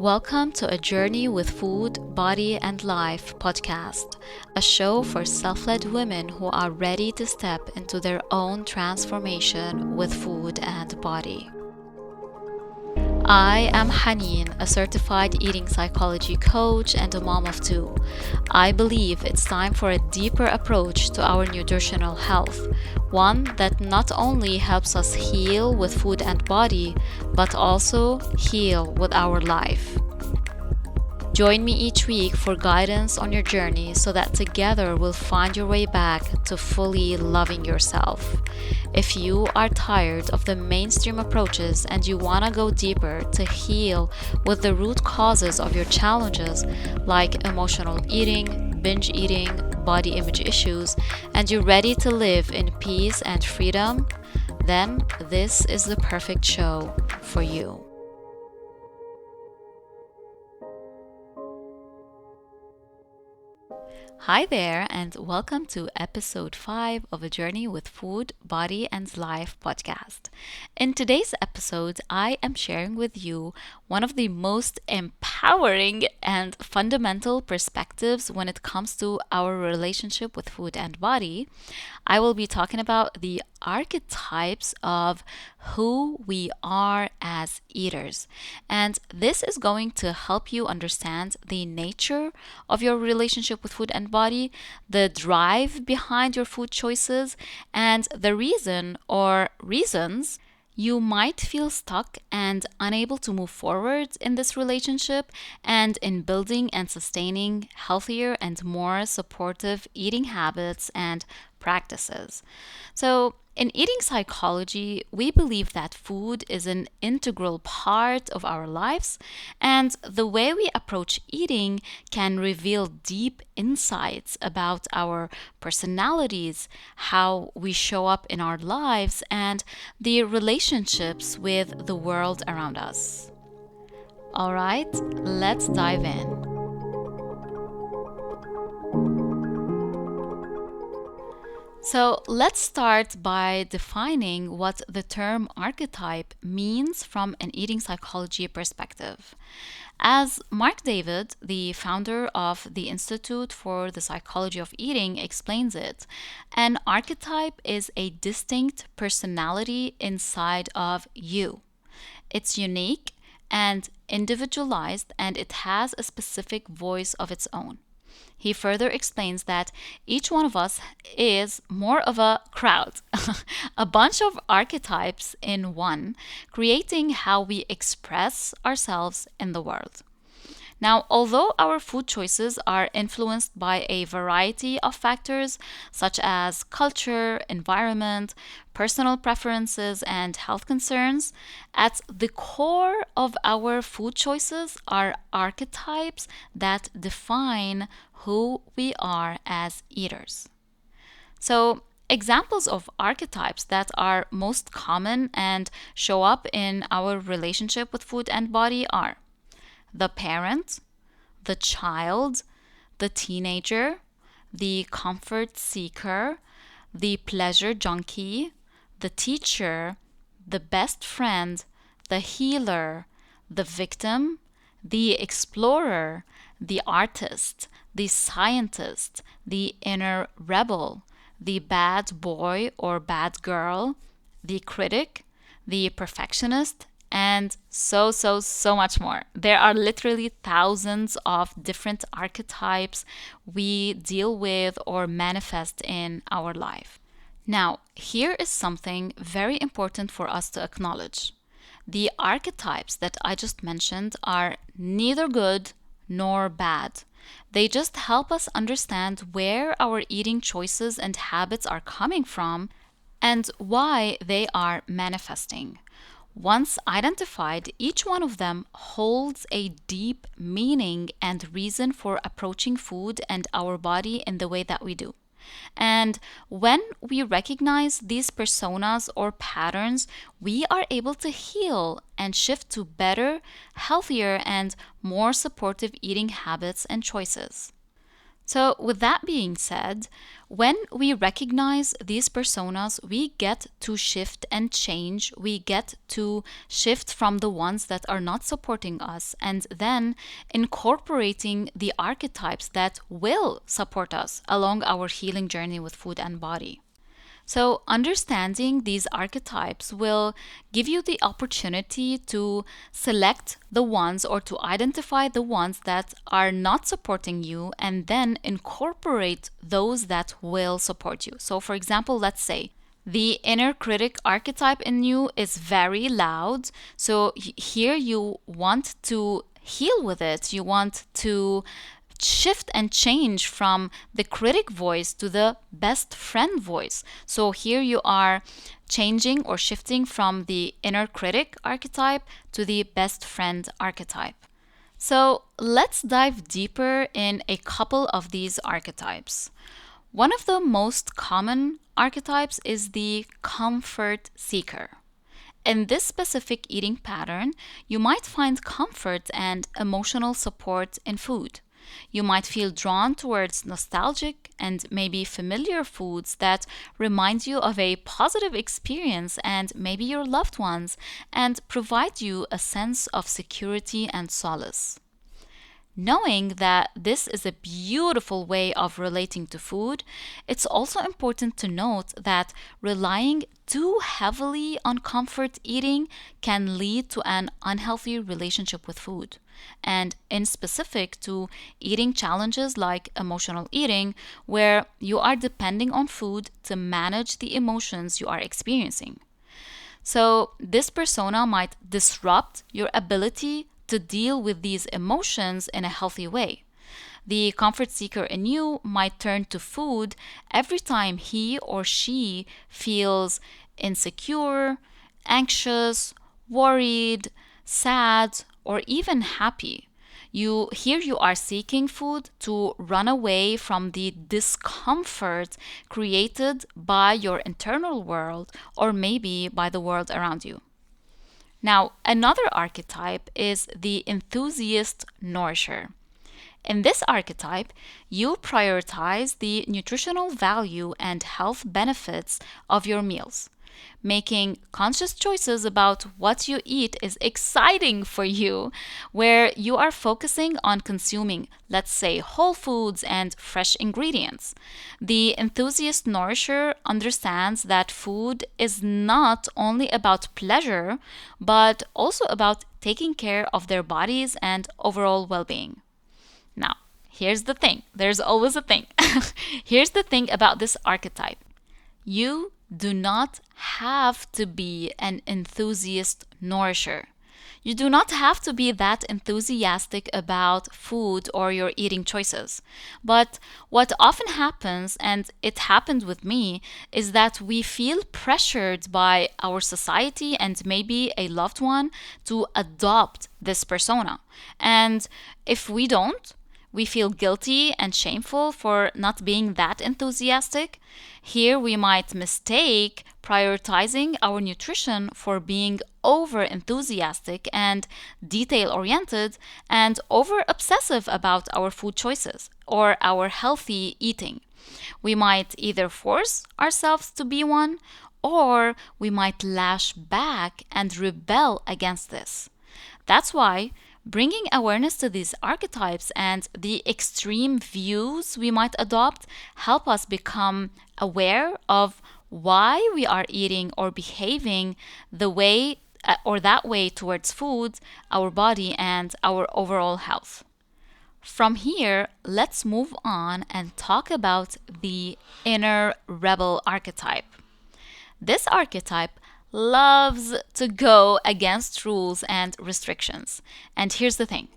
Welcome to A Journey with Food, Body, and Life podcast, a show for self-led women who are ready to step into their own transformation with food and body. I am Haneen, a certified eating psychology coach and a mom of two. I believe it's time for a deeper approach to our nutritional health, one that not only helps us heal with food and body, but also heal with our life. Join me each week for guidance on your journey so that together we'll find your way back to fully loving yourself. If you are tired of the mainstream approaches and you want to go deeper to heal with the root causes of your challenges like emotional eating, binge eating, body image issues, and you're ready to live in peace and freedom, then this is the perfect show for you. Hi there, and welcome to episode 5 of A Journey with Food, Body, and Life podcast. In today's episode, I am sharing with you one of the most empowering and fundamental perspectives when it comes to our relationship with food and body. I will be talking about the archetypes of who we are as eaters. And this is going to help you understand the nature of your relationship with food and body, the drive behind your food choices, and the reason or reasons you might feel stuck and unable to move forward in this relationship and in building and sustaining healthier and more supportive eating habits and practices. So, in eating psychology, we believe that food is an integral part of our lives, and the way we approach eating can reveal deep insights about our personalities, how we show up in our lives, and the relationships with the world around us. All right, let's dive in. So let's start by defining what the term archetype means from an eating psychology perspective. As Mark David, the founder of the Institute for the Psychology of Eating, explains it, an archetype is a distinct personality inside of you. It's unique and individualized, and it has a specific voice of its own. He further explains that each one of us is more of a crowd, a bunch of archetypes in one, creating how we express ourselves in the world. Now, although our food choices are influenced by a variety of factors such as culture, environment, personal preferences, and health concerns, at the core of our food choices are archetypes that define who we are as eaters. So, examples of archetypes that are most common and show up in our relationship with food and body are the parent, the child, the teenager, the comfort seeker, the pleasure junkie, the teacher, the best friend, the healer, the victim, the explorer, the artist, the scientist, the inner rebel, the bad boy or bad girl, the critic, the perfectionist, and so much more. There are literally thousands of different archetypes we deal with or manifest in our life. Now, here is something very important for us to acknowledge. The archetypes that I just mentioned are neither good nor bad. They just help us understand where our eating choices and habits are coming from and why they are manifesting. Once identified, each one of them holds a deep meaning and reason for approaching food and our body in the way that we do. And when we recognize these personas or patterns, we are able to heal and shift to better, healthier, and more supportive eating habits and choices. So, with that being said, when we recognize these personas, we get to shift and change. We get to shift from the ones that are not supporting us and then incorporating the archetypes that will support us along our healing journey with food and body. So, understanding these archetypes will give you the opportunity to select the ones or to identify the ones that are not supporting you and then incorporate those that will support you. So, for example, let's say the inner critic archetype in you is very loud. So, here you want to heal with it. You want to shift and change from the critic voice to the best friend voice. So here you are changing or shifting from the inner critic archetype to the best friend archetype. So let's dive deeper in a couple of these archetypes. One of the most common archetypes is the comfort seeker. In this specific eating pattern, you might find comfort and emotional support in food. You might feel drawn towards nostalgic and maybe familiar foods that remind you of a positive experience and maybe your loved ones and provide you a sense of security and solace. Knowing that this is a beautiful way of relating to food, it's also important to note that relying too heavily on comfort eating can lead to an unhealthy relationship with food. And in specific to eating challenges like emotional eating, where you are depending on food to manage the emotions you are experiencing. So, this persona might disrupt your ability to deal with these emotions in a healthy way. The comfort seeker in you might turn to food every time he or she feels insecure, anxious, worried, sad, or even happy. Here you are seeking food to run away from the discomfort created by your internal world or maybe by the world around you. Now, another archetype is the enthusiast nourisher. In this archetype, you prioritize the nutritional value and health benefits of your meals. Making conscious choices about what you eat is exciting for you, where you are focusing on consuming, let's say, whole foods and fresh ingredients. The enthusiast nourisher understands that food is not only about pleasure, but also about taking care of their bodies and overall well being. Now, here's the thing. There's always a thing. Here's the thing about this archetype. You do not have to be an enthusiast nourisher. You do not have to be that enthusiastic about food or your eating choices. But what often happens, and it happened with me, is that we feel pressured by our society and maybe a loved one to adopt this persona. And if we don't, we feel guilty and shameful for not being that enthusiastic. Here we might mistake prioritizing our nutrition for being over enthusiastic and detail oriented and over obsessive about our food choices or our healthy eating. We might either force ourselves to be one or we might lash back and rebel against this. That's why bringing awareness to these archetypes and the extreme views we might adopt help us become aware of why we are eating or behaving the way or that way towards food, our body, and our overall health. From here, let's move on and talk about the inner rebel archetype. This archetype loves to go against rules and restrictions. And here's the thing.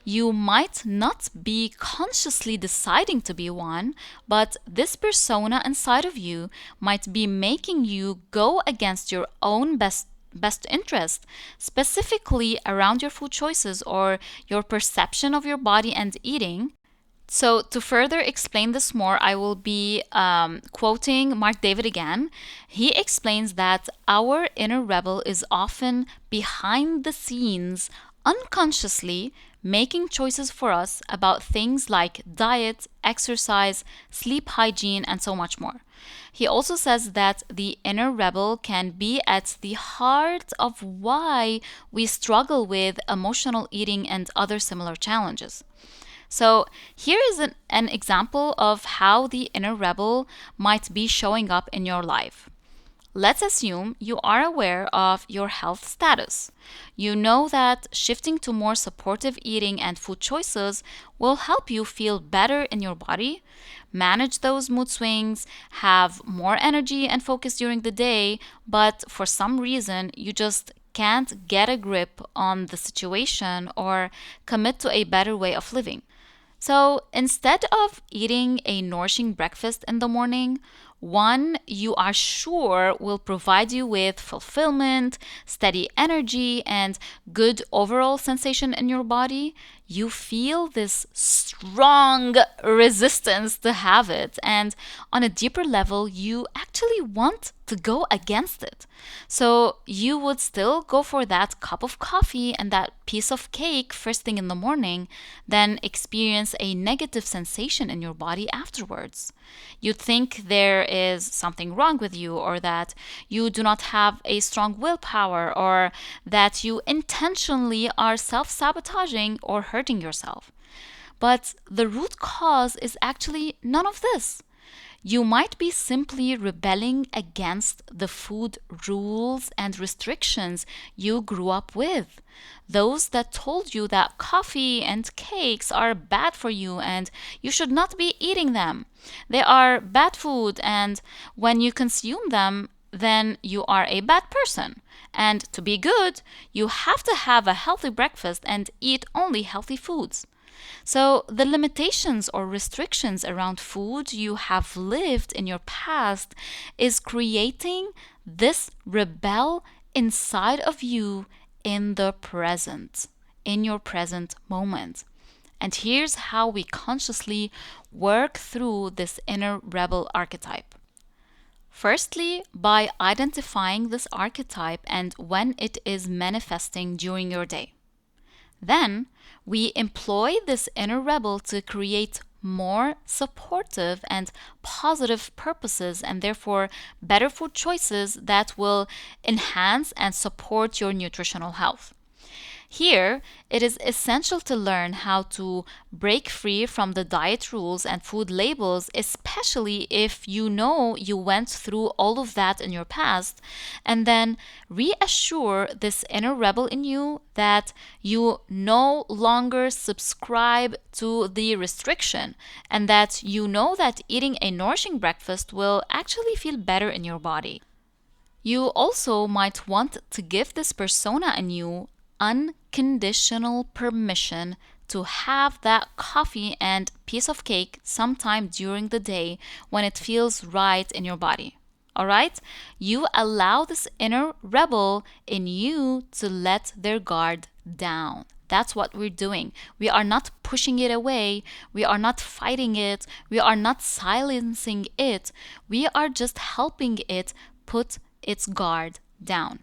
You might not be consciously deciding to be one, but this persona inside of you might be making you go against your own best interest, specifically around your food choices or your perception of your body and eating. So, to further explain this more, I will be quoting Mark David again. He explains that our inner rebel is often behind the scenes, unconsciously making choices for us about things like diet, exercise, sleep hygiene, and so much more. He also says that the inner rebel can be at the heart of why we struggle with emotional eating and other similar challenges. So, here is an example of how the inner rebel might be showing up in your life. Let's assume you are aware of your health status. You know that shifting to more supportive eating and food choices will help you feel better in your body, manage those mood swings, have more energy and focus during the day, but for some reason you just can't get a grip on the situation or commit to a better way of living. So instead of eating a nourishing breakfast in the morning, one you are sure will provide you with fulfillment, steady energy, and good overall sensation in your body, you feel this strong resistance to have it. And on a deeper level, you actually want to go against it. So you would still go for that cup of coffee and that piece of cake first thing in the morning, then experience a negative sensation in your body afterwards. You'd think there is something wrong with you, or that you do not have a strong willpower, or that you intentionally are self sabotaging or hurting yourself. But the root cause is actually none of this. You might be simply rebelling against the food rules and restrictions you grew up with. Those that told you that coffee and cakes are bad for you and you should not be eating them. They are bad food, and when you consume them, then you are a bad person. And to be good, you have to have a healthy breakfast and eat only healthy foods. So, the limitations or restrictions around food you have lived in your past is creating this rebel inside of you in the present, in your present moment. And here's how we consciously work through this inner rebel archetype. Firstly, by identifying this archetype and when it is manifesting during your day. Then we employ this inner rebel to create more supportive and positive purposes, and therefore better food choices that will enhance and support your nutritional health. Here, it is essential to learn how to break free from the diet rules and food labels, especially if you know you went through all of that in your past, and then reassure this inner rebel in you that you no longer subscribe to the restriction, and that you know that eating a nourishing breakfast will actually feel better in your body. You also might want to give this persona in you unconditional permission to have that coffee and piece of cake sometime during the day when it feels right in your body. All right? You allow this inner rebel in you to let their guard down. That's what we're doing. We are not pushing it away. We are not fighting it. We are not silencing it. We are just helping it put its guard down.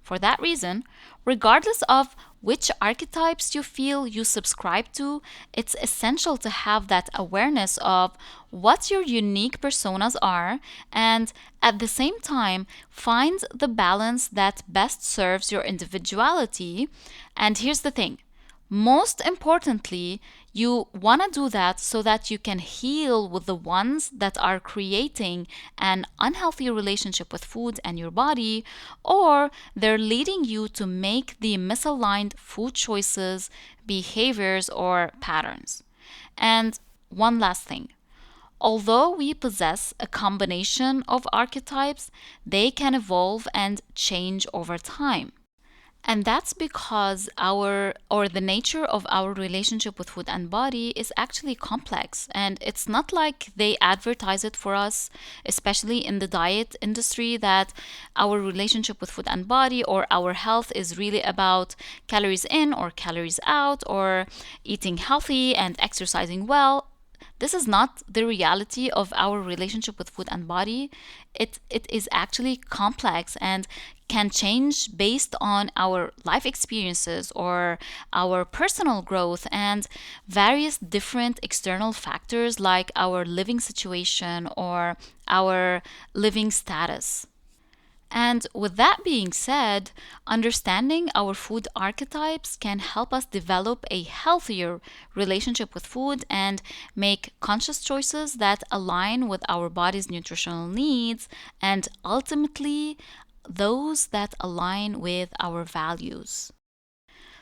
For that reason, regardless of which archetypes you feel you subscribe to, it's essential to have that awareness of what your unique personas are, and at the same time, find the balance that best serves your individuality. And here's the thing. Most importantly, you want to do that so that you can heal with the ones that are creating an unhealthy relationship with food and your body, or they're leading you to make the misaligned food choices, behaviors, or patterns. And one last thing. Although we possess a combination of archetypes, they can evolve and change over time. And that's because the nature of our relationship with food and body is actually complex. And it's not like they advertise it for us, especially in the diet industry, that our relationship with food and body or our health is really about calories in or calories out, or eating healthy and exercising well. This is not the reality of our relationship with food and body. It is actually complex and can change based on our life experiences or our personal growth and various different external factors like our living situation or our living status. And with that being said, understanding our food archetypes can help us develop a healthier relationship with food and make conscious choices that align with our body's nutritional needs and ultimately those that align with our values.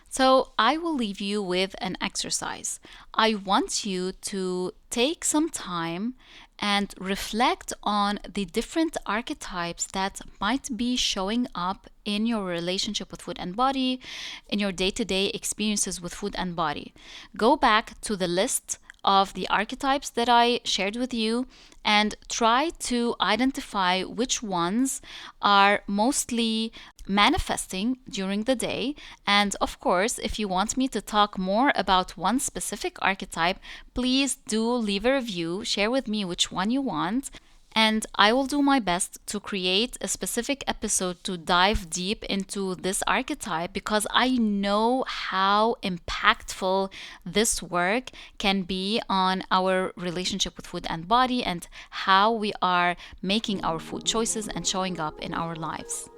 So, I will leave you with an exercise. I want you to take some time and reflect on the different archetypes that might be showing up in your relationship with food and body, in your day to day experiences with food and body. Go back to the list of the archetypes that I shared with you and try to identify which ones are mostly manifesting during the day. And of course, if you want me to talk more about one specific archetype, please do leave a review, share with me which one you want. And I will do my best to create a specific episode to dive deep into this archetype because I know how impactful this work can be on our relationship with food and body and how we are making our food choices and showing up in our lives.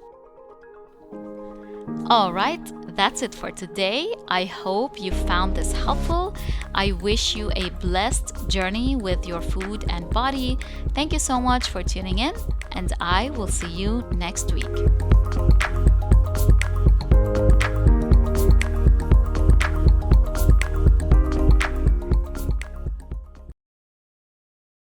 All right, that's it for today. I hope you found this helpful. I wish you a blessed journey with your food and body. Thank you so much for tuning in, and I will see you next week.